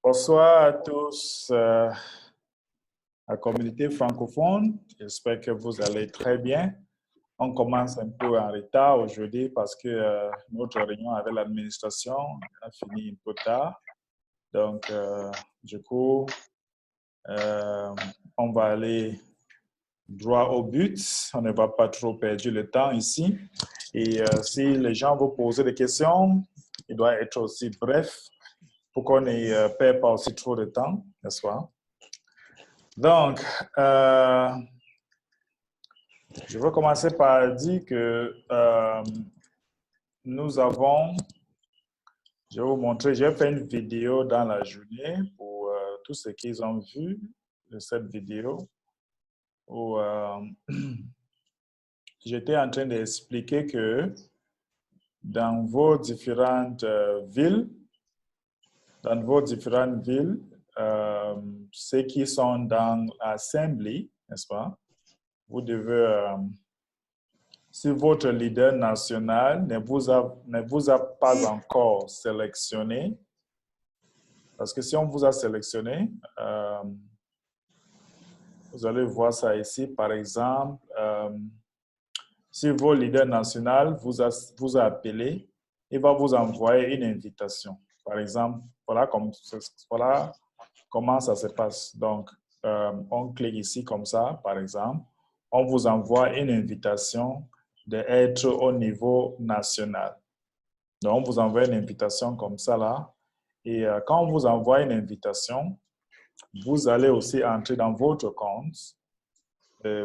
Bonsoir à tous, la communauté francophone. J'espère que vous allez très bien. On commence un peu en retard aujourd'hui parce que notre réunion avec l'administration a fini un peu tard. Donc, du coup, on va aller droit au but. On ne va pas trop perdre le temps ici. Et si les gens vous poser des questions, il doit être aussi bref pour qu'on ne perde pas aussi trop de temps, n'est-ce pas? Donc, je vais commencer par dire que nous avons, je vais vous montrer, j'ai fait une vidéo dans la journée pour tous ceux qui ont vu de cette vidéo où j'étais en train d'expliquer que dans vos différentes villes, ceux qui sont dans l'Assemblée, n'est-ce pas? Vous devez, si votre leader national ne vous a pas encore sélectionné, parce que si on vous a sélectionné, vous allez voir ça ici, par exemple, si votre leader national vous a appelé, il va vous envoyer une invitation. Par exemple, voilà comment ça se passe. Donc, on clique ici comme ça, par exemple. On vous envoie une invitation d'être au niveau national. Donc, on vous envoie une invitation comme ça là. Et quand on vous envoie une invitation, vous allez aussi entrer dans votre compte.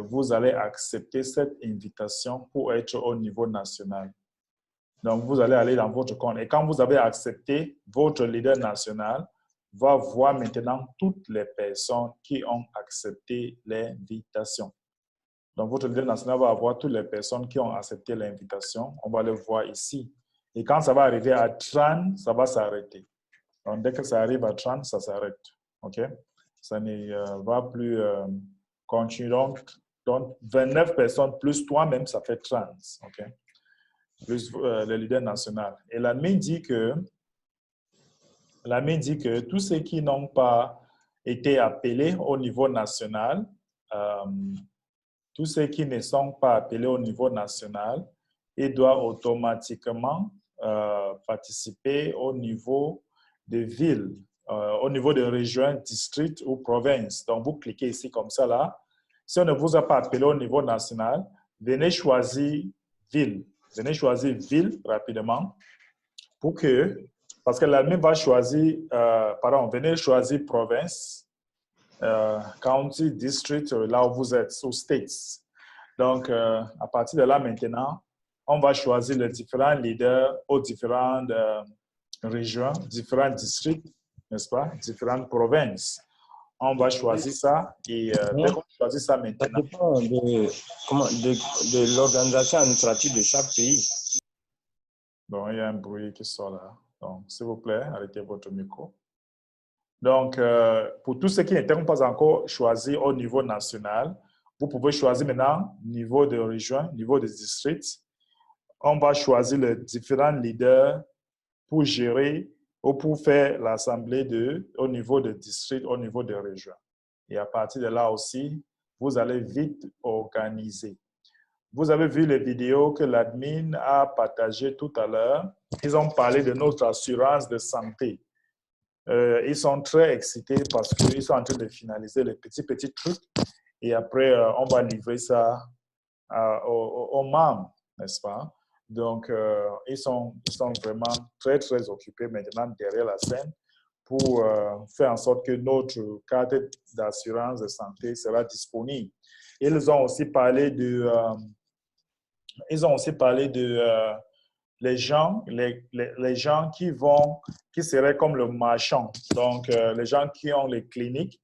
Vous allez accepter cette invitation pour être au niveau national. Donc, vous allez aller dans votre compte. Et quand vous avez accepté, votre leader national va voir maintenant toutes les personnes qui ont accepté l'invitation. Donc, votre leader national va avoir toutes les personnes qui ont accepté l'invitation. On va le voir ici. Et quand ça va arriver à 30, ça va s'arrêter. Donc, dès que ça arrive à 30, ça s'arrête. OK? Ça ne va plus continuer. Donc, 29 personnes plus toi-même, ça fait 30. OK? Plus le leader national. Et l'admin dit que tous ceux qui n'ont pas été appelés au niveau national, tous ceux qui ne sont pas appelés au niveau national, ils doivent automatiquement participer au niveau de ville, au niveau de région, district ou province. Donc, vous cliquez ici comme ça là. Si on ne vous a pas appelé au niveau national, venez choisir ville. Venez choisir ville rapidement pour que, parce que l'admin va choisir, venez choisir province, county, district, là où vous êtes, aux States. Donc, à partir de là maintenant, on va choisir les différents leaders aux différentes régions, différents districts, n'est-ce pas, différentes provinces. On va choisir ça et dès qu'on choisit ça maintenant. Ça dépend de l'organisation administrative de chaque pays. Bon, il y a un bruit qui sort là. Donc, s'il vous plaît, arrêtez votre micro. Donc, pour tous ceux qui n'étaient pas encore choisis au niveau national, vous pouvez choisir maintenant niveau de région, niveau de district. On va choisir les différents leaders pour gérer ou pour faire l'assemblée au niveau de district, au niveau de région. Et à partir de là aussi, vous allez vite organiser. Vous avez vu les vidéos que l'admin a partagées tout à l'heure. Ils ont parlé de notre assurance de santé. Ils sont très excités parce qu'ils sont en train de finaliser les petits trucs et après, on va livrer ça aux membres, n'est-ce pas? Donc, ils sont vraiment très, très occupés maintenant derrière la scène pour faire en sorte que notre carte d'assurance de santé sera disponible. Ils ont aussi parlé de les gens qui seraient comme le marchand. Donc, les gens qui ont les cliniques,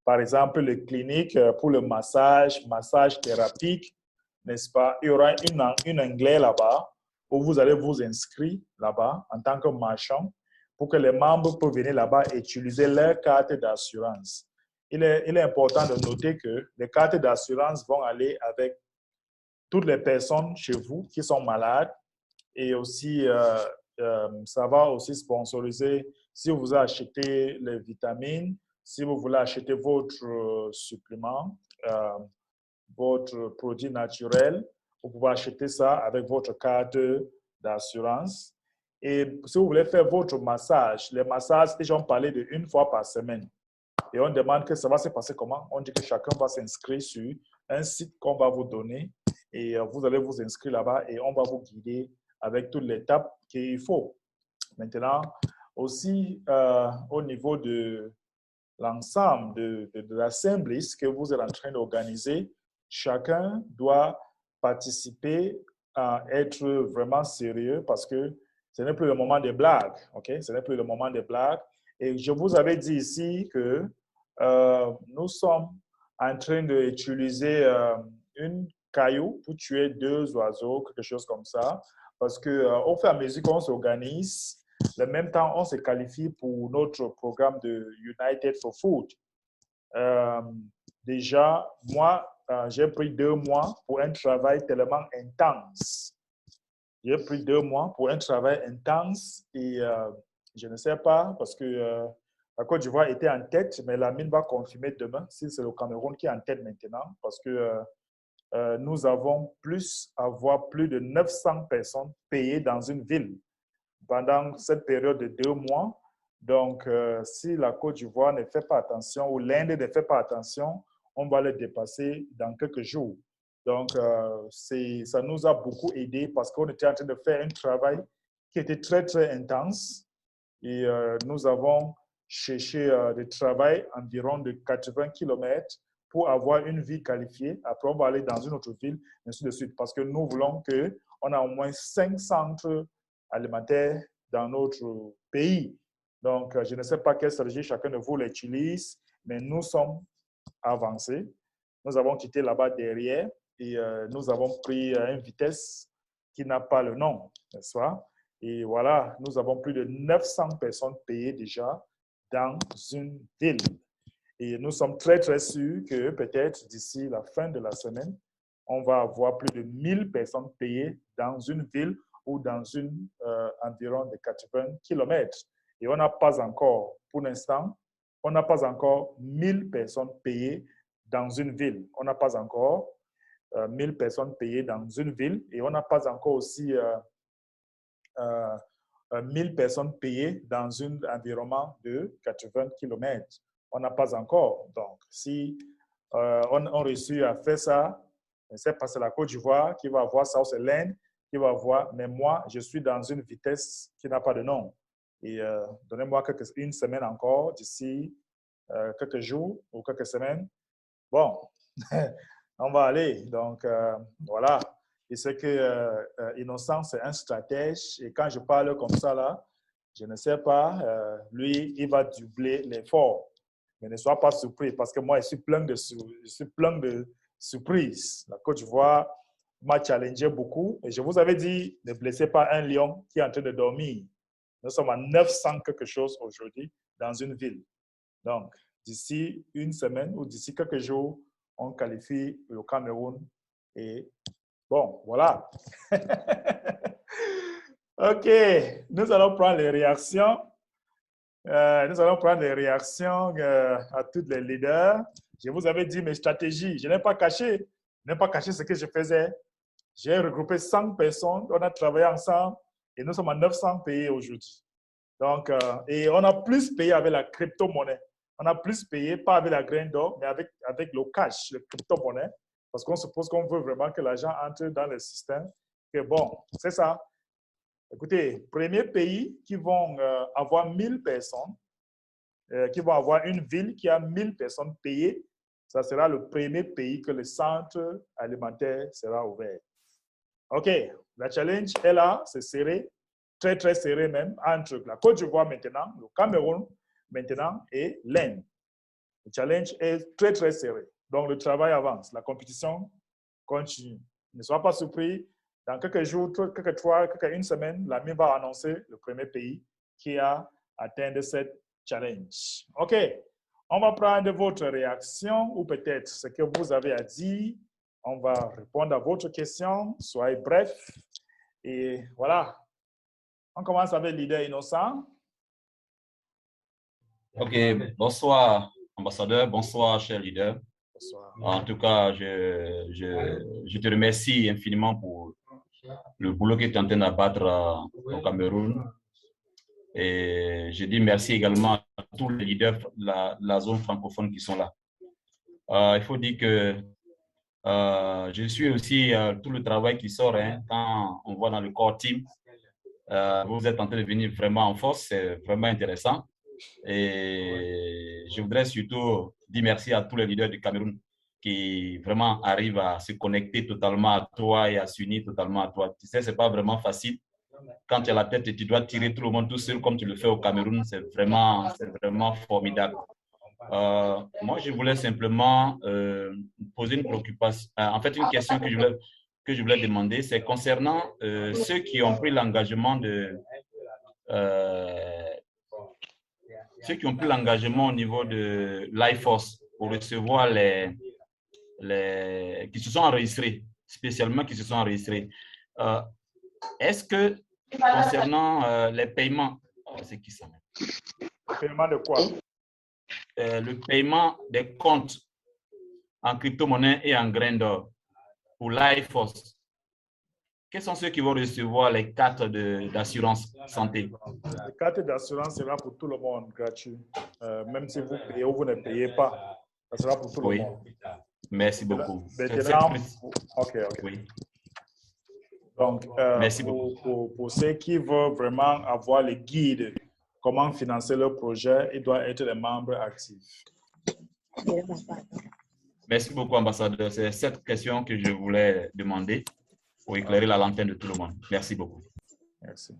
par exemple, les cliniques pour le massage thérapeutique, n'est-ce pas? Il y aura une anglais là-bas où vous allez vous inscrire là-bas en tant que marchand pour que les membres puissent venir là-bas et utiliser leur carte d'assurance. Il est important de noter que les cartes d'assurance vont aller avec toutes les personnes chez vous qui sont malades et aussi, ça va aussi sponsoriser si vous voulez acheter les vitamines, si vous voulez acheter votre supplément, votre produit naturel, vous pouvez acheter ça avec votre carte d'assurance. Et si vous voulez faire votre massage, les massages, déjà on parlait de 1 fois par semaine. Et on demande que ça va se passer comment? On dit que chacun va s'inscrire sur un site qu'on va vous donner et vous allez vous inscrire là-bas et on va vous guider avec toutes les étapes qu'il faut. Maintenant, aussi au niveau de l'ensemble de l'assemblée que vous êtes en train d'organiser, chacun doit participer à être vraiment sérieux parce que ce n'est plus le moment des blagues. OK? Ce n'est plus le moment des blagues. Et je vous avais dit ici que nous sommes en train d'utiliser une caillou pour tuer 2 oiseaux, quelque chose comme ça. Parce qu'au fur et à mesure qu'on s'organise, en même temps, on se qualifie pour notre programme de United for Food. Déjà, moi, j'ai pris 2 mois pour un travail tellement intense. J'ai pris 2 mois pour un travail intense et je ne sais pas parce que la Côte d'Ivoire était en tête, mais la mine va confirmer demain si c'est le Cameroun qui est en tête maintenant parce que nous avons avoir plus de 900 personnes payées dans une ville pendant cette période de 2 mois. Donc, si la Côte d'Ivoire ne fait pas attention ou l'Inde ne fait pas attention, on va le dépasser dans quelques jours. Donc, ça nous a beaucoup aidé parce qu'on était en train de faire un travail qui était très, très intense. Et nous avons cherché du travail environ de 80 km pour avoir une ville qualifiée. Après, on va aller dans une autre ville, ainsi de suite. Parce que nous voulons qu'on ait au moins 5 centres alimentaires dans notre pays. Donc, je ne sais pas quelle stratégie chacun de vous l'utilise, mais nous sommes avancés. Nous avons quitté là-bas derrière et nous avons pris une vitesse qui n'a pas le nom, n'est-ce pas? Et voilà, nous avons plus de 900 personnes payées déjà dans une ville. Et nous sommes très, très sûrs que peut-être d'ici la fin de la semaine, on va avoir plus de 1000 personnes payées dans une ville ou dans une environ de 80 km. Et on n'a pas encore, pour l'instant, on n'a pas encore 1000 personnes payées dans une ville. On n'a pas encore 1000 personnes payées dans une ville et on n'a pas encore aussi 1000 personnes payées dans un environnement de 80 km. On n'a pas encore. Donc, si on réussit à faire ça, c'est pas c'est la Côte d'Ivoire qui va avoir ça, ou c'est l'Inde qui va avoir. Mais moi, je suis dans une vitesse qui n'a pas de nom. Et donnez-moi une semaine encore, d'ici quelques jours ou quelques semaines. Bon, on va aller. Donc, voilà. Et c'est que Innocent, c'est un stratège. Et quand je parle comme ça, là, je ne sais pas, lui, il va doubler l'effort. Mais ne sois pas surpris parce que moi, je suis plein de surprises. La Côte d'Ivoire m'a challengé beaucoup. Et je vous avais dit, ne blessez pas un lion qui est en train de dormir. Nous sommes à 900 quelque chose aujourd'hui dans une ville. Donc, d'ici une semaine ou d'ici quelques jours, on qualifie le Cameroun. Et bon, voilà. OK, nous allons prendre les réactions. Nous allons prendre les réactions à tous les leaders. Je vous avais dit mes stratégies. Je n'ai pas caché. Je n'ai pas caché ce que je faisais. J'ai regroupé 100 personnes. On a travaillé ensemble et nous sommes à 900 payés aujourd'hui. Donc, et on a plus payé avec la crypto-monnaie. On a plus payé, pas avec la graine d'or, mais avec le cash, le crypto-monnaie. Parce qu'on suppose qu'on veut vraiment que l'argent entre dans le système. Et bon, c'est ça. Écoutez, premier pays qui vont avoir 1000 personnes, qui vont avoir une ville qui a 1000 personnes payées, ça sera le premier pays que le centre alimentaire sera ouvert. OK, la challenge est là, c'est serré, très, très serré même, entre la Côte d'Ivoire maintenant, le Cameroun maintenant et l'Inde. Le challenge est très, très serré. Donc, le travail avance, la compétition continue. Ne sois pas surpris, dans quelques jours, une semaine, la MIN va annoncer le premier pays qui a atteint cette challenge. OK, on va prendre votre réaction ou peut-être ce que vous avez à dire. On va répondre à votre question. Soyez bref. Et voilà. On commence avec l'idée innocent. Ok, bonsoir ambassadeur, bonsoir cher leader. Bonsoir. En tout cas, je te remercie infiniment pour le boulot que tu es en train d'abattre au Cameroun. Et je dis merci également à tous les leaders de la zone francophone qui sont là. Il faut dire que je suis aussi tout le travail qui sort quand on voit dans le core team. Vous êtes en train de venir vraiment en force, c'est vraiment intéressant. Et je voudrais surtout dire merci à tous les leaders du Cameroun qui vraiment arrivent à se connecter totalement à toi et à s'unir totalement à toi. Tu sais, c'est pas vraiment facile. Quand tu as la tête et tu dois tirer tout le monde tout seul comme tu le fais au Cameroun, c'est vraiment formidable. Moi, je voulais simplement poser une préoccupation, en fait, une question que je voulais demander, c'est concernant ceux qui ont pris l'engagement ceux qui ont pris l'engagement au niveau de l'IFOS pour recevoir qui se sont enregistrés, spécialement qui se sont enregistrés. Est-ce que concernant les paiements, c'est qui ça? Paiement de quoi? Le paiement des comptes en crypto-monnaie et en graines d'or pour l'IFOS, quels sont ceux qui vont recevoir les cartes d'assurance santé? La carte d'assurance sera pour tout le monde, gratuit. Même si vous payez ou vous ne payez pas, ça sera pour tout le monde. Merci beaucoup. Maintenant, ok. Oui. Donc, merci beaucoup. Pour ceux qui veulent vraiment avoir le guide, comment financer leur projet, ils doivent être des membres actifs. Merci beaucoup, ambassadeur. C'est cette question que je voulais demander pour éclairer la lanterne de tout le monde. Merci beaucoup. Merci.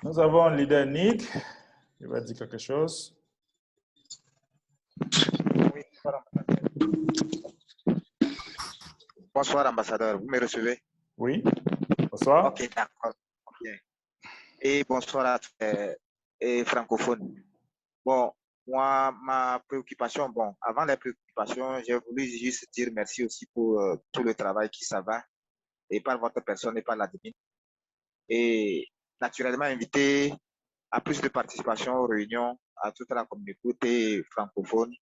Nous avons un leader Nick. Il va dire quelque chose. Bonsoir, ambassadeur. Vous me recevez? Oui. Bonsoir. Ok, d'accord. Bien. Et bonsoir à tous les francophones. Bon, moi, ma préoccupation, avant les préoccupations, j'ai voulu juste dire merci aussi pour tout le travail qui ça va, et par votre personne et par l'admin. Et naturellement, inviter à plus de participation aux réunions, à toute la communauté francophone.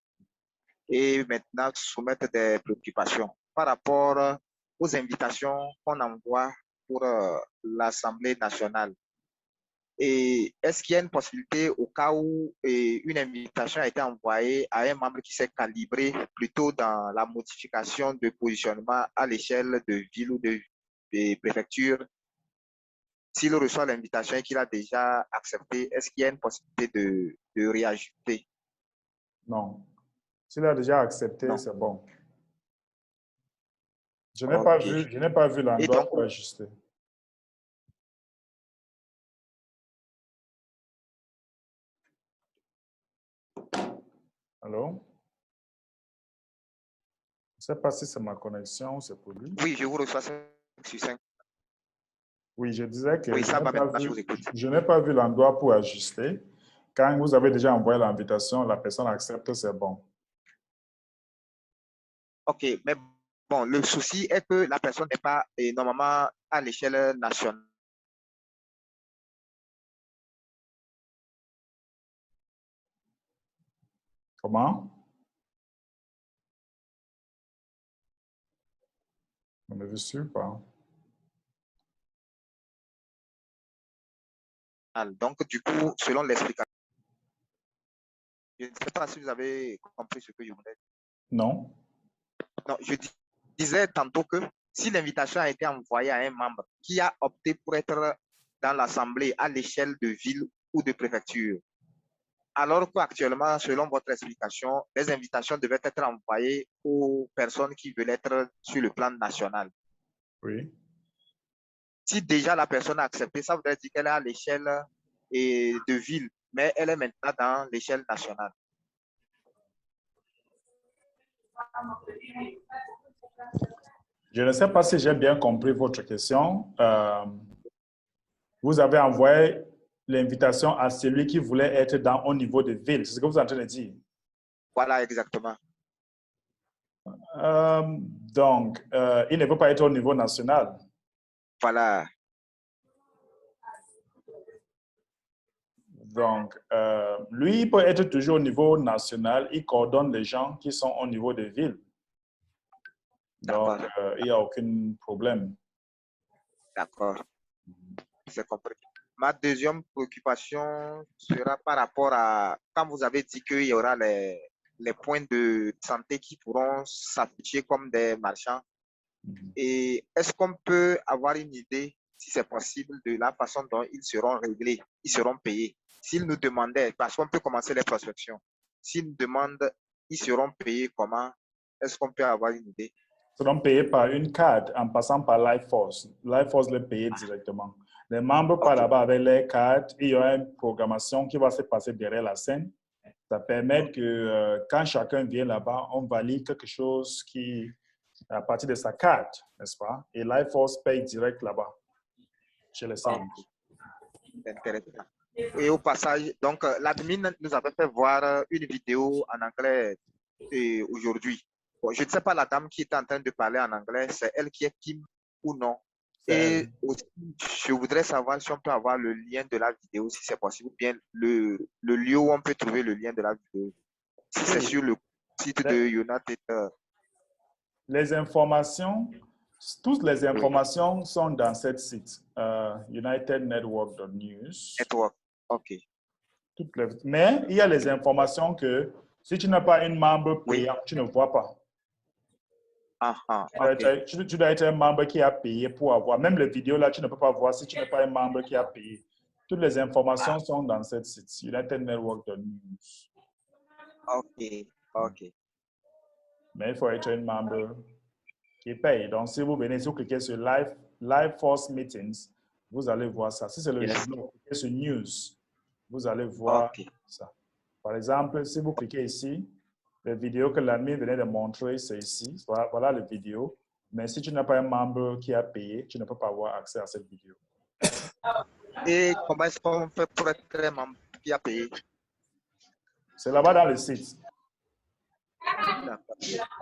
Et maintenant, soumettre des préoccupations par rapport aux invitations qu'on envoie pour l'Assemblée nationale. Et est-ce qu'il y a une possibilité au cas où une invitation a été envoyée à un membre qui s'est calibré plutôt dans la modification de positionnement à l'échelle de ville ou de préfecture? S'il reçoit l'invitation et qu'il a déjà accepté, est-ce qu'il y a une possibilité de réajouter? Non. S'il a déjà accepté, c'est bon. Je n'ai pas vu l'endroit pour ajuster. Allô? Je ne sais pas si c'est ma connexion ou c'est pour lui. Oui, je vous reçois 5 sur 5. Oui, je disais que oui, je n'ai pas vu l'endroit pour ajuster. Quand vous avez déjà envoyé l'invitation, la personne accepte, c'est bon. Ok, mais bon, le souci est que la personne n'est pas normalement à l'échelle nationale. Comment? On ne veut sûr pas. Donc, du coup, selon l'explication, je ne sais pas si vous avez compris ce que je voulais dire. Non. Non, je disais tantôt que si l'invitation a été envoyée à un membre qui a opté pour être dans l'Assemblée à l'échelle de ville ou de préfecture, alors qu'actuellement, selon votre explication, les invitations devaient être envoyées aux personnes qui veulent être sur le plan national. Oui. Si déjà la personne a accepté, ça voudrait dire qu'elle est à l'échelle de ville, mais elle est maintenant dans l'échelle nationale. Je ne sais pas si j'ai bien compris votre question. Vous avez envoyé l'invitation à celui qui voulait être au niveau de ville. C'est ce que vous êtes en train de dire? Voilà, exactement. Donc, il ne peut pas être au niveau national. Voilà. Donc, lui, il peut être toujours au niveau national. Il coordonne les gens qui sont au niveau des villes. Donc, il n'y a aucun problème. D'accord. C'est compris. Ma deuxième préoccupation sera par rapport à quand vous avez dit qu'il y aura les points de santé qui pourront s'afficher comme des marchands. Et est-ce qu'on peut avoir une idée, si c'est possible, de la façon dont ils seront réglés, ils seront payés? S'ils nous demandaient, parce qu'on peut commencer les prospections, s'ils nous demandent, ils seront payés comment? Est-ce qu'on peut avoir une idée? Ils seront payés par une carte en passant par LifeForce. LifeForce les paye directement. Les membres par là-bas avec les cartes, il y aura une programmation qui va se passer derrière la scène. Ça permet que quand chacun vient là-bas, on valide quelque chose qui à partir de sa carte, n'est-ce pas? Et LifeForce paye direct là-bas, chez les centres. Intéressant. Et au passage, donc l'admin nous avait fait voir une vidéo en anglais aujourd'hui. Bon, je ne sais pas la dame qui est en train de parler en anglais, c'est elle qui est Kim ou non? Et aussi, je voudrais savoir si on peut avoir le lien de la vidéo, si c'est possible, ou bien le lieu où on peut trouver le lien de la vidéo. Si c'est sur le site de United. Les informations, toutes les informations sont dans ce site, unitednetwork.news. Network, ok. Mais il y a les informations que si tu n'as pas une membre payant, tu ne vois pas. Okay. Tu dois être un membre qui a payé pour avoir. Même les vidéos là, tu ne peux pas voir si tu n'es pas un membre qui a payé. Toutes les informations sont dans ce site, unitednetwork.news. Ok. Mais il faut être un membre qui paye. Donc, si vous venez, si vous cliquez sur Live Force Meetings, vous allez voir ça. Si c'est le journal, vous cliquez sur News, vous allez voir ça. Par exemple, si vous cliquez ici, les vidéos que l'admin venait de montrer, c'est ici. Voilà les vidéos. Mais si tu n'as pas un membre qui a payé, tu ne peux pas avoir accès à cette vidéo. Et comment est-ce qu'on fait pour être un membre qui a payé? C'est là-bas dans le site.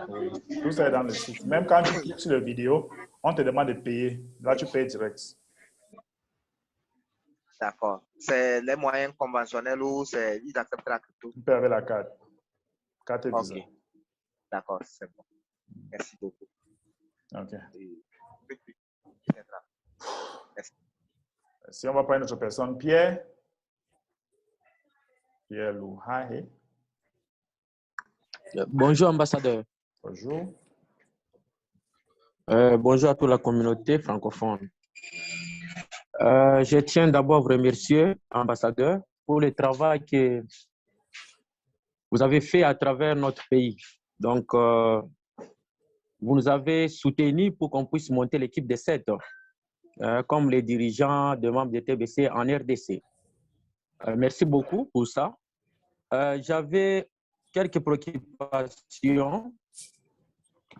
Oui, tout ça est dans le site. Même quand tu cliques sur la vidéo, on te demande de payer. Là, tu payes direct. D'accord. C'est les moyens conventionnels ou ils acceptent la crypto? Tu payes avec la carte. Carte Visa. Ok. D'accord, c'est bon. Merci beaucoup. Ok. Merci. Si on va prendre une autre personne, Pierre Louhahe. Bonjour, ambassadeur. Bonjour. Bonjour à toute la communauté francophone. Je tiens d'abord à vous remercier, ambassadeur, pour le travail que vous avez fait à travers notre pays. Donc, vous nous avez soutenus pour qu'on puisse monter l'équipe de 7, comme les dirigeants de membres de TBC en RDC. Merci beaucoup pour ça. J'avais quelques préoccupations.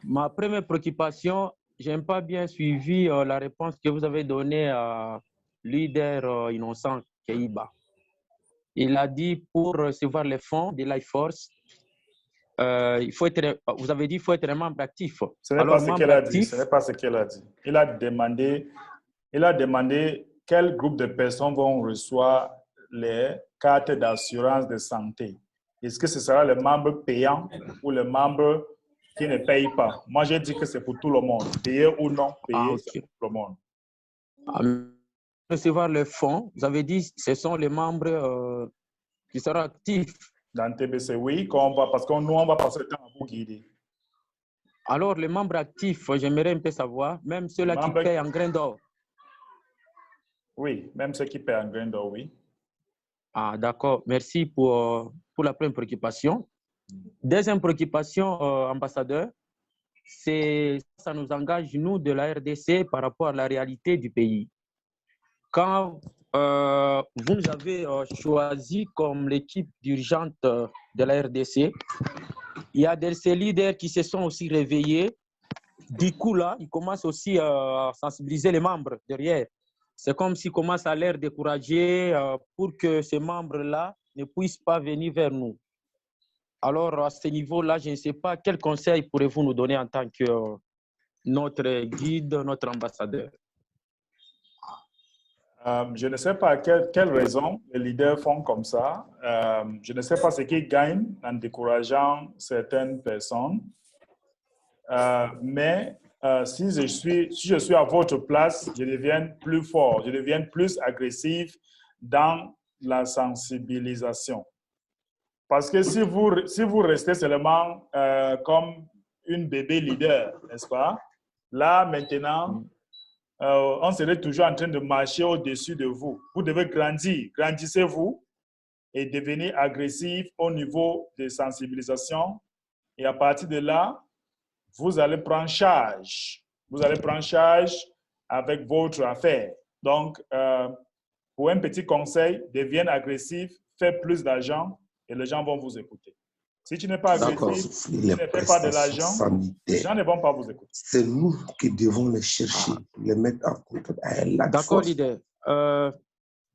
Ma première préoccupation, je n'ai pas bien suivi la réponse que vous avez donnée à leader innocent Keiba. Il a dit pour recevoir les fonds de LifeForce, vous avez dit qu'il faut être un membre actif. Ce n'est pas ce qu'elle a dit. Ce n'est pas ce qu'elle a dit. Il a demandé quel groupe de personnes vont recevoir les cartes d'assurance de santé. Est-ce que ce sera les membres payants ou les membres qui ne payent pas? Moi, j'ai dit que c'est pour tout le monde. Payé ou non payé, c'est pour tout le monde. Recevoir les fonds, vous avez dit que ce sont les membres qui seront actifs. Dans TBC, oui, parce que nous, on va passer le temps à vous guider. Alors, les membres actifs, j'aimerais un peu savoir, même ceux-là qui payent en grains d'or. Oui, même ceux qui payent en grains d'or, oui. Ah, d'accord. Merci pour la première préoccupation. Deuxième préoccupation, ambassadeur, ça nous engage, nous, de la RDC, par rapport à la réalité du pays. Quand vous nous avez choisi comme l'équipe dirigeante de la RDC, il y a ces leaders qui se sont aussi réveillés. Du coup, là, ils commencent aussi à sensibiliser les membres derrière. C'est comme s'ils commencent à les décourager pour que ces membres-là ne puissent pas venir vers nous. Alors, à ce niveau-là, je ne sais pas quel conseil pourrez-vous nous donner en tant que notre guide, notre ambassadeur. Je ne sais pas quelle raison les leaders font comme ça. Je ne sais pas ce qu'ils gagnent en décourageant certaines personnes. Mais si je suis à votre place, je deviens plus fort, je deviens plus agressif dans la sensibilisation. Parce que si vous restez seulement comme une bébé leader, n'est-ce pas? Là, maintenant, on serait toujours en train de marcher au-dessus de vous. Vous devez grandir. Grandissez-vous et devenir agressif au niveau de sensibilisation. Et à partir de là, vous allez prendre charge. Vous allez prendre charge avec votre affaire. Donc, pour un petit conseil, deviens agressif, fais plus d'argent et les gens vont vous écouter. Si tu n'es pas agressif, si tu ne fais pas de l'argent, les gens ne vont pas vous écouter. C'est nous qui devons les chercher, les mettre en contact. D'accord, leader.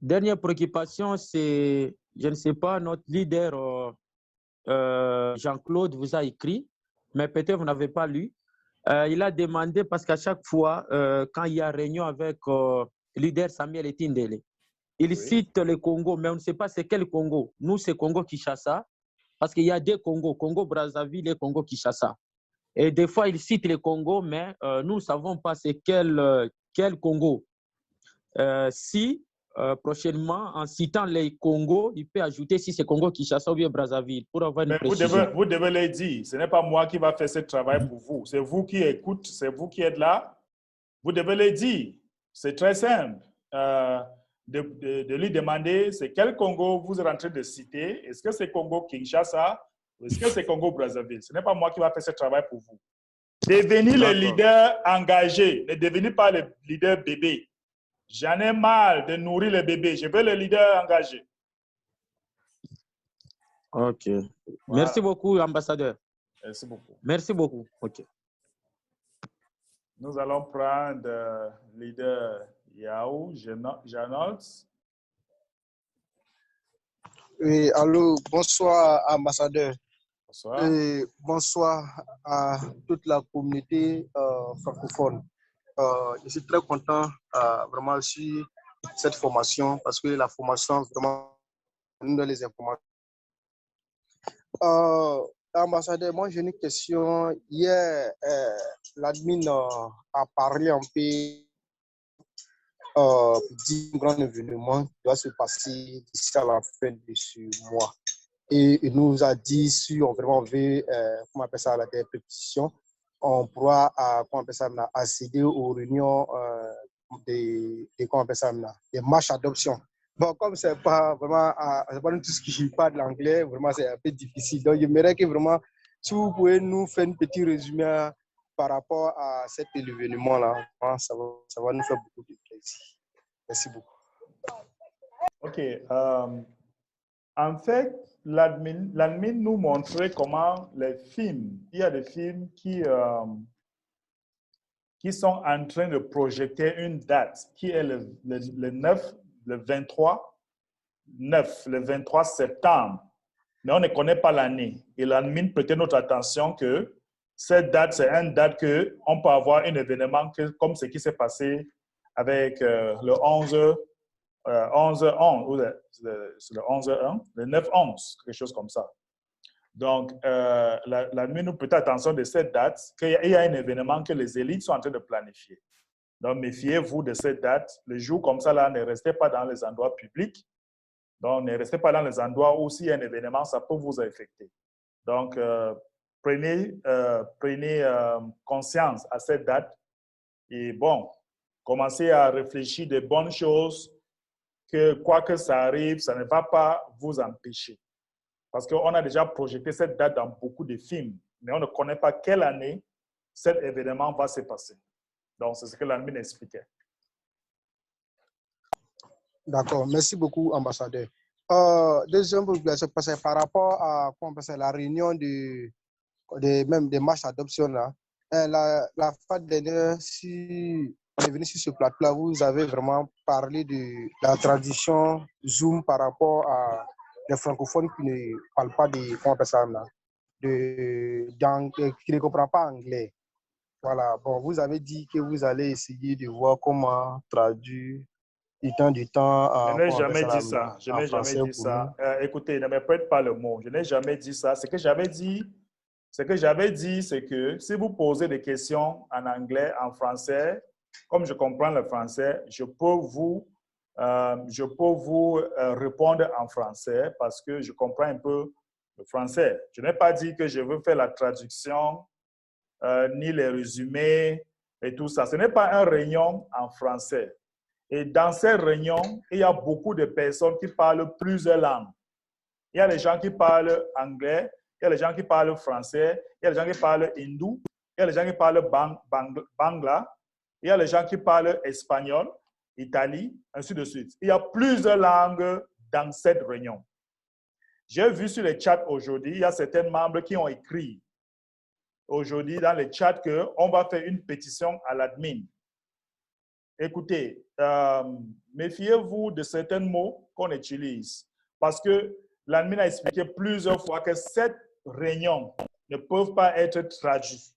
Dernière préoccupation, c'est, je ne sais pas, notre leader Jean-Claude vous a écrit, mais peut-être vous n'avez pas lu. Il a demandé, parce qu'à chaque fois, quand il y a réunion avec le leader Samuel Etindele, il cite le Congo, mais on ne sait pas c'est quel Congo. Nous, c'est Congo-Kinshasa, parce qu'il y a deux Congos, Congo-Brazzaville et Congo-Kinshasa. Et des fois, il cite le Congo, mais nous ne savons pas c'est quel Congo. Si prochainement, en citant les Congos, il peut ajouter si c'est Congo-Kinshasa ou bien Brazzaville pour avoir une précision. Vous devez le dire. Ce n'est pas moi qui va faire ce travail pour vous. C'est vous qui écoutez, c'est vous qui êtes là. Vous devez le dire. C'est très simple. De lui demander c'est quel Congo vous êtes en train de citer. Est-ce que c'est Congo-Kinshasa ou est-ce que c'est Congo-Brazzaville? Ce n'est pas moi qui va faire ce travail pour vous. Devenez le leader engagé. Ne devenez pas le leader bébé. J'en ai marre de nourrir les bébés. Je veux le leader engagé. OK. Voilà. Merci beaucoup, ambassadeur. Merci beaucoup. Merci beaucoup. OK. Nous allons prendre leader Yao Janot. Oui, allô, bonsoir, ambassadeur. Bonsoir. Et bonsoir à toute la communauté francophone. Je suis très content vraiment sur cette formation parce que la formation vraiment nous donne les informations. Ambassadeur, moi j'ai une question. Hier, l'admin a parlé un peu d'un grand événement qui doit se passer d'ici à la fin de ce mois. Et il nous a dit si on vraiment veut, comment on appelle ça, la répétition, on pourra accéder aux réunions des marches d'adoption. Bon, comme c'est pas vraiment, c'est pas tout ce qui parle l'anglais, vraiment c'est un peu difficile. Donc, j'aimerais que vraiment, si vous pouvez nous faire un petit résumé par rapport à cet événement-là, ça va nous faire beaucoup de plaisir. Merci beaucoup. OK. En fait, l'admin nous montrait comment les films, il y a des films qui sont en train de projeter une date qui est le 23 septembre. Mais on ne connaît pas l'année. Et l'admin prêtait notre attention que cette date, c'est une date qu'on peut avoir un événement comme ce qui s'est passé avec le 11-11, ou le 11-1, le 9-11, quelque chose comme ça. Donc, l'admin nous prête attention de cette date, qu'il y a un événement que les élites sont en train de planifier. Donc, méfiez-vous de cette date. Le jour comme ça, là, ne restez pas dans les endroits publics. Donc, ne restez pas dans les endroits où s'il y a un événement, ça peut vous affecter. Donc, prenez conscience à cette date et bon, commencez à réfléchir de bonnes choses que quoi que ça arrive, ça ne va pas vous empêcher. Parce qu'on a déjà projeté cette date dans beaucoup de films, mais on ne connaît pas quelle année cet événement va se passer. Donc, c'est ce que l'admin expliquait. D'accord, merci beaucoup, ambassadeur. Deuxième population, par rapport à la réunion même des marches d'adoption, la fois dernière, si on est venu sur ce plateau-là, vous avez vraiment parlé de la tradition Zoom par rapport à les francophones qui ne parlent pas qui ne comprennent pas anglais. Voilà, bon, vous avez dit que vous allez essayer de voir comment traduire du temps. Je n'ai jamais dit ça. Je n'ai jamais dit ça. Écoutez, ne me prête pas le mot. Je n'ai jamais dit ça. Ce que j'avais dit, c'est que si vous posez des questions en anglais, en français, comme je comprends le français, je peux vous répondre en français parce que je comprends un peu le français. Je n'ai pas dit que je veux faire la traduction, ni les résumés et tout ça. Ce n'est pas un réunion en français. Et dans ces réunions, il y a beaucoup de personnes qui parlent plusieurs langues. Il y a les gens qui parlent anglais, il y a les gens qui parlent français, il y a les gens qui parlent hindou, il y a les gens qui parlent bangla, il y a les gens qui parlent espagnol, italien, ainsi de suite. Il y a plusieurs langues dans cette réunion. J'ai vu sur les chats aujourd'hui, il y a certains membres qui ont écrit aujourd'hui dans les chats qu'on va faire une pétition à l'admin. Écoutez, méfiez-vous de certains mots qu'on utilise parce que l'admin a expliqué plusieurs fois que cette réunion ne peut pas être traduite.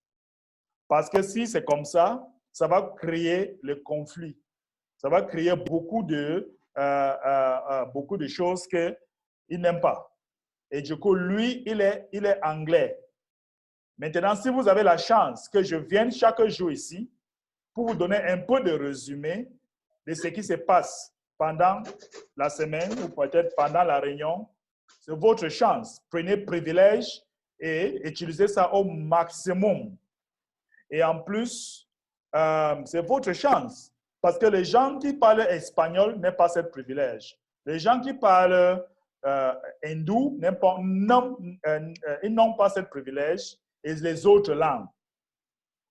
Parce que si c'est comme ça, ça va créer le conflit. Ça va créer beaucoup de choses qu'il n'aime pas. Et du coup, lui, il est anglais. Maintenant, si vous avez la chance que je vienne chaque jour ici pour vous donner un peu de résumé de ce qui se passe pendant la semaine ou peut-être pendant la réunion, c'est votre chance. Prenez privilège et utilisez ça au maximum. Et en plus, c'est votre chance. Parce que les gens qui parlent espagnol n'ont pas ce privilège. Les gens qui parlent hindou, ils n'ont pas ce privilège et les autres langues.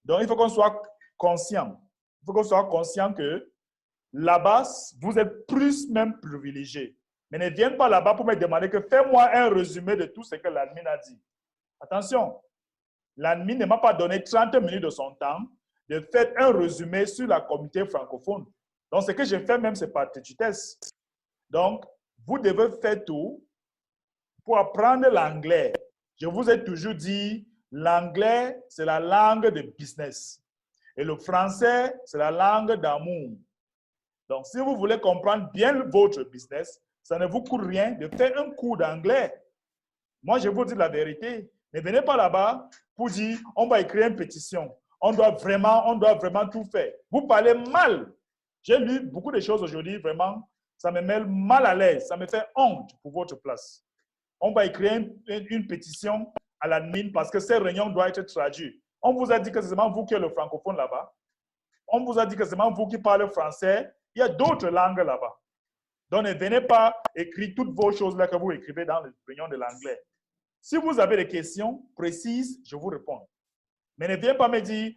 Donc, il faut qu'on soit conscient. Il faut qu'on soit conscient que là-bas, vous êtes plus même privilégiés. Mais ne viennent pas là-bas pour me demander que fais-moi un résumé de tout ce que l'admin a dit. Attention, l'admin ne m'a pas donné 30 minutes de son temps de faire un résumé sur la communauté francophone. Donc, ce que je fais même, c'est par petitesse. Donc, vous devez faire tout pour apprendre l'anglais. Je vous ai toujours dit, l'anglais, c'est la langue de business. Et le français, c'est la langue d'amour. Donc, si vous voulez comprendre bien votre business, ça ne vous coûte rien de faire un cours d'anglais. Moi, je vous dis la vérité. Ne venez pas là-bas pour dire, on va écrire une pétition. On doit vraiment tout faire. Vous parlez mal. J'ai lu beaucoup de choses aujourd'hui, vraiment, ça me met mal à l'aise. Ça me fait honte pour votre place. On va écrire une pétition à l'admin parce que ces réunions doivent être traduites. On vous a dit que c'est seulement vous qui êtes le francophone là-bas. On vous a dit que c'est seulement vous qui parlez français. Il y a d'autres langues là-bas. Donc, ne venez pas écrire toutes vos choses-là que vous écrivez dans les réunions de l'anglais. Si vous avez des questions précises, je vous réponds. Mais ne viens pas me dire,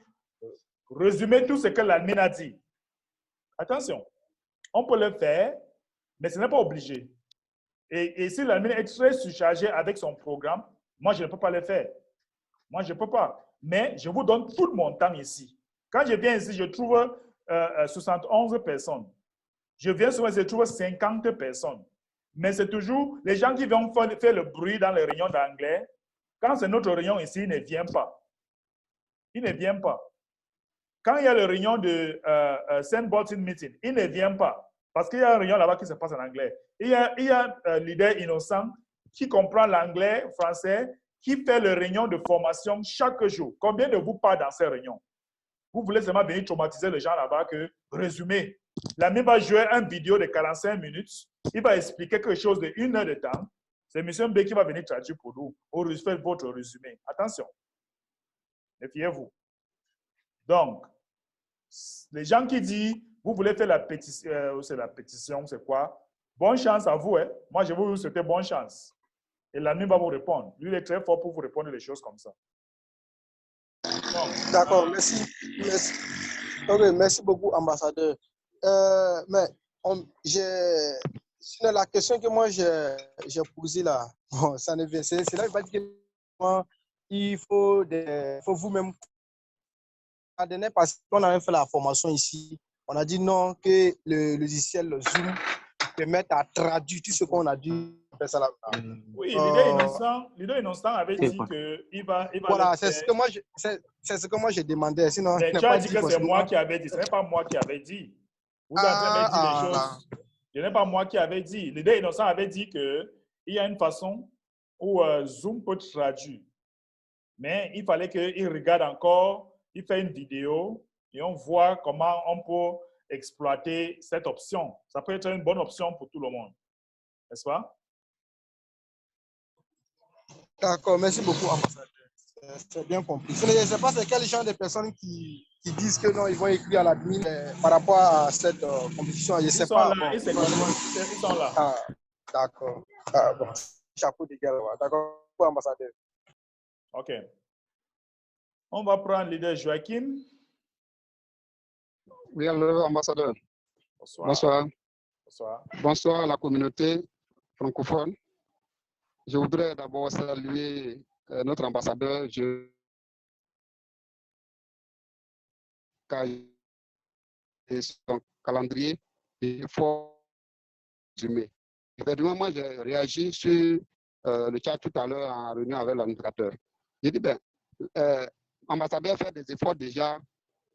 résumez tout ce que l'admin a dit. Attention, on peut le faire, mais ce n'est pas obligé. Et si l'admin est très surchargé avec son programme, moi, je ne peux pas le faire. Moi, je ne peux pas. Mais je vous donne tout mon temps ici. Quand je viens ici, je trouve 71 personnes. Je viens souvent, je trouve 50 personnes. Mais c'est toujours les gens qui vont faire le bruit dans les réunions d'anglais. Quand c'est notre réunion ici, ils ne viennent pas. Ils ne viennent pas. Quand il y a la réunion de Saint Bolton Meeting, ils ne viennent pas. Parce qu'il y a une réunion là-bas qui se passe en anglais. Il y a un leader innocent qui comprend l'anglais, français, qui fait les réunions de formation chaque jour. Combien de vous parlent dans ces réunions? Vous voulez seulement venir traumatiser les gens là-bas que, résumé, l'ami va jouer une vidéo de 45 minutes, il va expliquer quelque chose de 1 heure de temps. C'est M. B qui va venir traduire pour nous, ou faire votre résumé. Attention, méfiez-vous. Donc, les gens qui disent, vous voulez faire la pétition, c'est quoi? Bonne chance à vous. Hein? Moi, je vous souhaite bonne chance. Et l'ami va vous répondre. Lui, il est très fort pour vous répondre des choses comme ça. D'accord, merci. Okay, merci beaucoup, ambassadeur. Mais la question que moi j'ai posée là, bon, ça ne vient. C'est là que il faut vous-même. Parce qu'on avait fait la formation ici, on a dit non, que le logiciel le Zoom permet à traduire tout ce qu'on a dit. Oui, l'idée innocent avait dit qu'il va. Voilà, c'est ce que moi j'ai demandé. Sinon, mais tu as dit que c'est moi qui avais dit, ce n'est pas moi qui avais dit. Vous êtes en train de dire des choses. Ce n'est pas moi qui avais dit. L'idée innocent avait dit qu'il y a une façon où Zoom peut traduire. Mais il fallait qu'il regarde encore, il fait une vidéo et on voit comment on peut exploiter cette option. Ça peut être une bonne option pour tout le monde. N'est-ce pas? D'accord, merci beaucoup, ambassadeur. C'est bien compris. Je ne sais pas c'est quel genre de personnes qui disent que non, ils vont écrire à l'admin par rapport à cette compétition. Je ne sais pas. Là, ils sont là. Ah, d'accord. Ah, bon. Chapeau de guerre. D'accord, ambassadeur. OK. On va prendre le leader Joachim. Oui, alors, ambassadeur. Bonsoir. Bonsoir. Bonsoir. Bonsoir à la communauté francophone. Je voudrais d'abord saluer notre ambassadeur, et son calendrier est fort résumé. Effectivement, moi, j'ai réagi sur le chat tout à l'heure en réunion avec l'administrateur. J'ai dit, ambassadeur fait des efforts déjà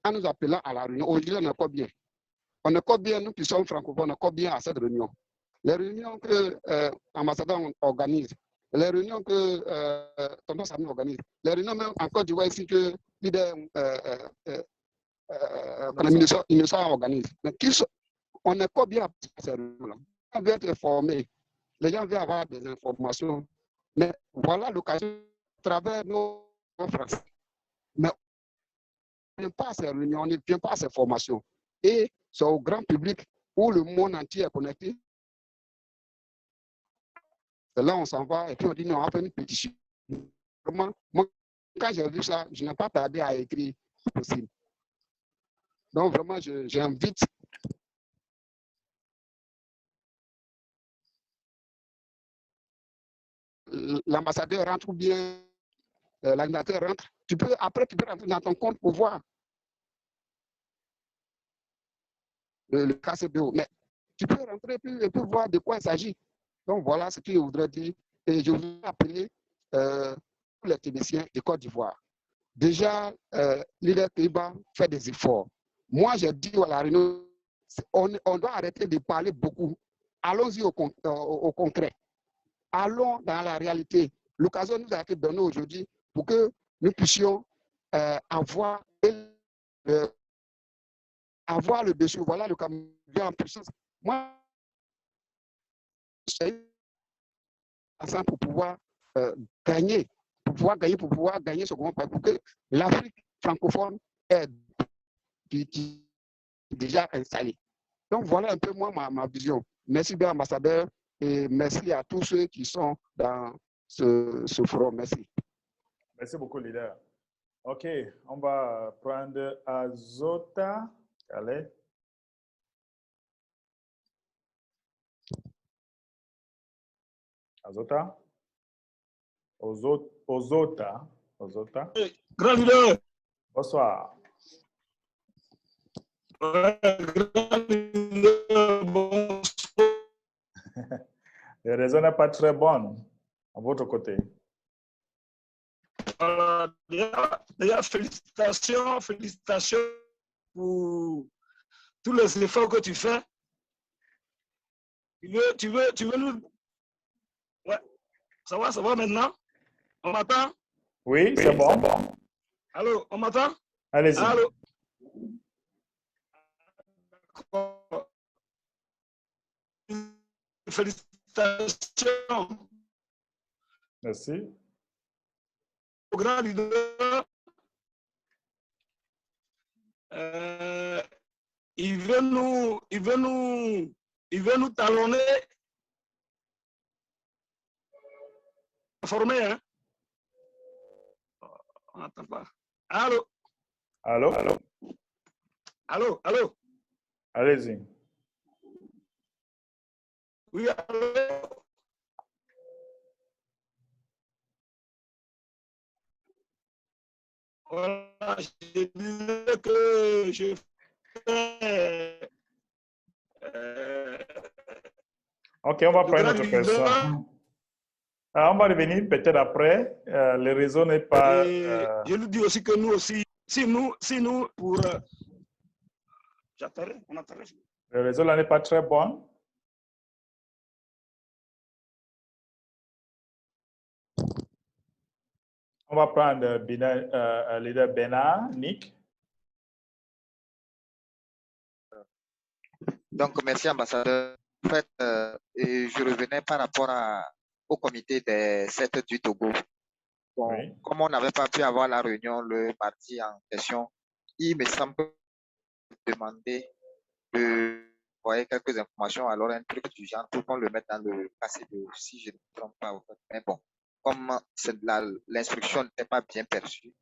en nous appelant à la réunion. Aujourd'hui, on est encore bien. On est encore bien, nous qui sommes francophones, on est encore bien à cette réunion. Les réunions que l'ambassadeur organise, les réunions que Tonton Samy organise, les réunions même en Côte d'Ivoire ici que leader Innocent organise. Mais on n'est pas bien à ces réunions-là. On veut être formé, les gens veulent avoir des informations. Mais voilà l'occasion à travers nos Français. Mais on ne vient pas à ces réunions, on ne vient pas à ces formations. Et c'est au grand public où le monde entier est connecté. Et là, on s'en va et puis on dit non, on va faire une pétition. Moi, quand j'ai vu ça, je n'ai pas tardé à écrire possible. Donc, vraiment, j'invite l'ambassadeur rentre ou bien l'animateur rentre. Après, tu peux rentrer dans ton compte pour voir le KCBO. Mais tu peux rentrer et puis voir de quoi il s'agit. Donc, voilà ce que je voudrais dire. Et je voudrais appeler tous les techniciens de Côte d'Ivoire. Déjà, l'île Pays-Bas fait des efforts. Moi, j'ai dit à la réunion, on doit arrêter de parler beaucoup. Allons-y au concret. Allons dans la réalité. L'occasion nous a été donnée aujourd'hui pour que nous puissions avoir le dessus. Voilà le Cameroun en puissance. Moi, j'ai ensemble pour pouvoir gagner, pour pouvoir gagner ce grand pays, pour que l'Afrique francophone est déjà installée. Donc voilà un peu moi ma vision. Merci bien, ambassadeur, et merci à tous ceux qui sont dans ce forum. Merci. Merci beaucoup, leader. OK, on va prendre Azota. Allez. Azota. Ozota. Grand leader. Bonsoir. Grand leader, bonsoir. Les raisons n'est pas très bonne à votre côté. Déjà, félicitations pour tous les efforts que tu fais. Tu veux nous... Ouais, ça va maintenant? On m'entend? Oui, c'est bon. Allô, on m'entend? Allez-y. Allô? Félicitations. Merci. Au grand leader, il veut nous talonner, former, hein? On n'entend pas. Allô? Allô? Allô? Allô? Allez-y. Oui, allô? Voilà, je disais que je fais... OK, on va prendre une autre personne. Alors, on va revenir peut-être après. Le réseau n'est pas... Je lui dis aussi que nous aussi, si nous pour... J'attendrai, on attendrait. Le réseau là n'est pas très bon. On va prendre leader Bénard, Nick. Donc, merci, ambassadeur. En fait, je revenais par rapport au comité des 7 du Togo. Bon, Oui. comme on n'avait pas pu avoir la réunion le mardi en question, il me semble demander de envoyer quelques informations, alors un truc du genre, tout qu'on le mette dans le passé de, si je ne me trompe pas. En fait. Mais bon, comme l'instruction n'était pas bien perçue,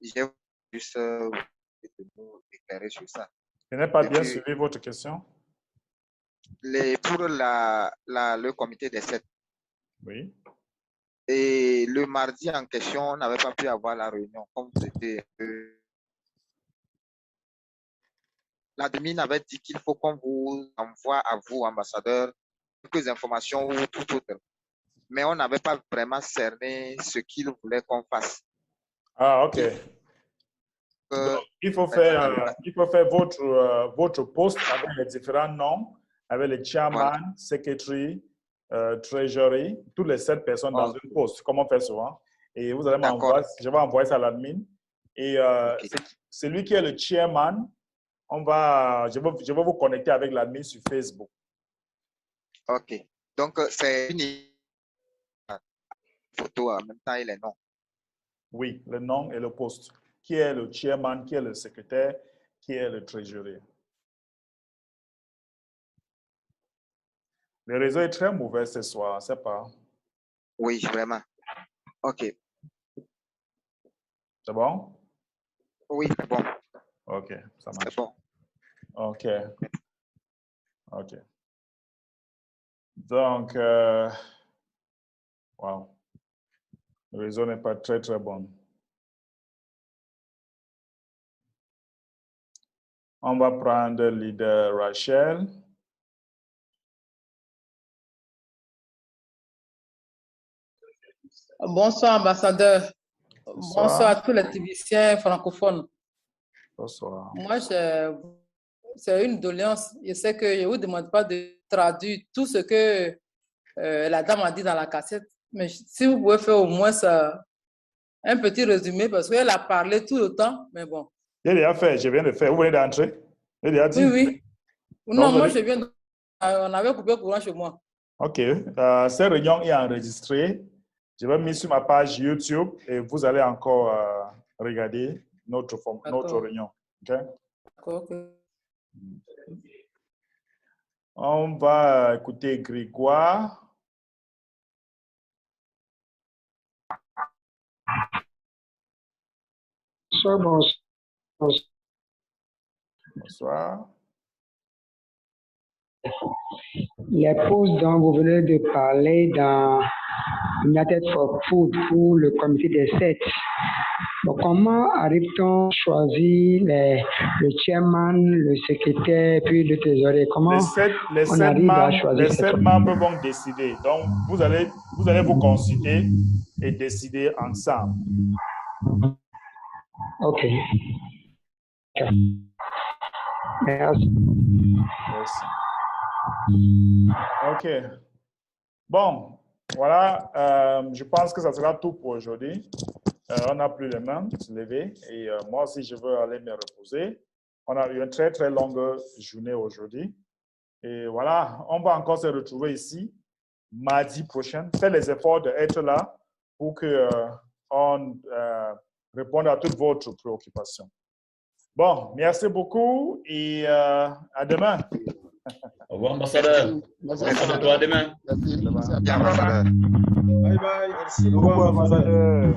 j'ai juste de nous éclairer sur ça. Je n'ai pas Et bien puis, suivi votre question. pour le comité des 7. Oui. Et le mardi en question, on n'avait pas pu avoir la réunion. Comme c'était, l'admin avait dit qu'il faut qu'on vous envoie à vous, ambassadeur, quelques informations ou tout autre. Mais on n'avait pas vraiment cerné ce qu'il voulait qu'on fasse. Ah, OK. Donc, il faut faire votre poste avec les différents noms, avec le chairman, Voilà. secretary, treasury, toutes les 7 personnes dans une poste, comme on fait souvent. Et vous allez m'envoyer, je vais envoyer ça à l'admin. Et c'est lui qui est le chairman. Je vais vous connecter avec l'admin sur Facebook. OK. Donc, c'est une photo en même temps et les noms. Oui, le nom et le poste. Qui est le chairman, qui est le secrétaire, qui est le trésorier. Le réseau est très mauvais ce soir, c'est pas. Oui, vraiment. OK. C'est bon? Oui, c'est bon. OK, ça marche. C'est bon. OK. OK. Donc, wow. Le réseau n'est pas très, très bon. On va prendre le leader Rachel. Bonsoir, ambassadeur. Bonsoir. Bonsoir à tous les techniciens francophones. Bonsoir. Moi, c'est une doléance. Je sais que je ne vous demande pas de traduire tout ce que la dame a dit dans la cassette, mais si vous pouvez faire au moins un petit résumé, parce qu'elle a parlé tout le temps, mais bon. J'ai déjà fait, je viens de faire. Vous venez d'entrer? J'ai déjà dit. Oui. Non, moi, je viens de... On avait coupé le courant chez moi. OK. Cette réunion est enregistrée. Je vais mettre sur ma page YouTube et vous allez encore regarder notre réunion. OK? D'accord. On va écouter Grégoire. Bonsoir. Les pauses dont vous venez de parler dans United for Food pour le comité des 7. Donc, comment arrive-t-on à choisir le chairman, le secrétaire, puis le trésorier? Comment on arrive à choisir les 7 membres vont décider. Donc, vous allez vous consulter et décider ensemble. OK. Merci. Merci. OK. Bon, voilà. Je pense que ça sera tout pour aujourd'hui. On n'a plus les mains levées et moi aussi, je veux aller me reposer. On a eu une très, très longue journée aujourd'hui. Et voilà, on va encore se retrouver ici mardi prochain. Faites les efforts d'être là pour qu'on réponde à toutes vos préoccupations. Bon, merci beaucoup et à demain. Au revoir, ambassadeur. Merci à toi, à demain. Merci, ambassadeur. Bye bye. Merci beaucoup, ambassadeur.